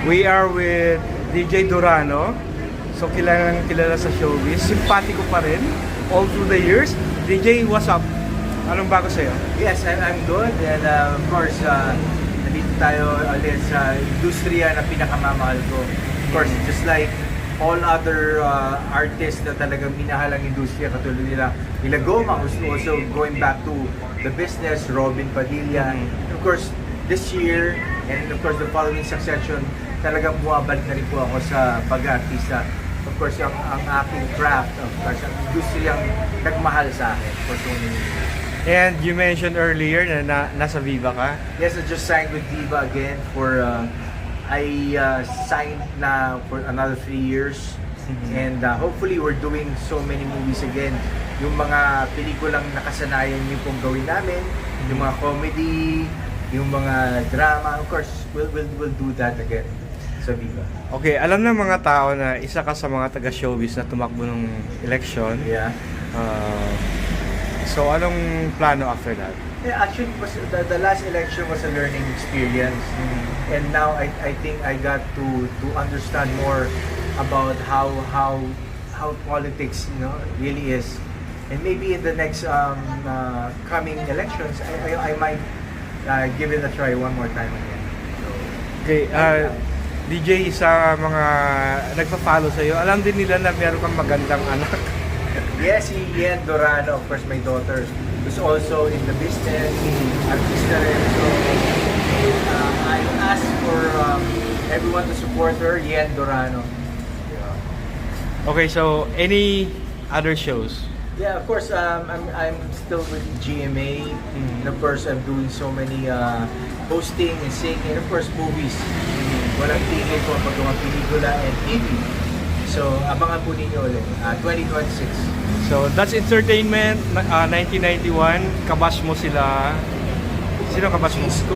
We are with DJ Durano. So kilala sa showbiz. Simpatiko pa rin all through the years. DJ, what's up? Anong bago sa'yo? Yes, I'm good. And of course, nandito tayo ulit sa industriya na pinakamamahal ko. Of course, just like all other artists na talagang minahal ang industriya, katulad nila Goma, who's also going back to the business, Robin Padilla. Of course, this year, and of course the following succession, talagang bumabalik na rin po ako sa pag-artista. Of course, ang aking craft, of course, ang industriyang nagmahal sa akin for so many years. And you mentioned earlier na nasa Viva ka. Yes, I just signed with Viva again for I signed na for another 3 years. And hopefully we're doing so many movies again. Yung mga pelikulang nakasanayan niyo pong gawin namin, yung mga comedy, yung mga drama, of course, we'll do that again sa Viva. Okay, alam ng mga tao na isa ka sa mga taga-showbiz na tumakbo ng election. Yeah. So anong plano after that? Yeah, actually, the last election was a learning experience, and now I think I got to understand more about how politics, really is, and maybe in the next coming elections, I might give it a try one more time again. So, Okay, DJ, sa mga nagpa-follow sa'yo, alam din nila na meron kang magandang anak. yes, si Yen Dorano, of course, my daughter, who's also in the business, artista rin. So, I ask for everyone to support her, Yen Dorano. Okay, so any other shows? Yeah, of course, I'm still with GMA, and of course, I'm doing so many hosting and singing, and of course, movies. Walang tigil po ang paggawa pelikula and TV. So, abangan po ninyo ulit, 2026. So that's Entertainment, 1991, kabash mo sila. Sino kabash mo?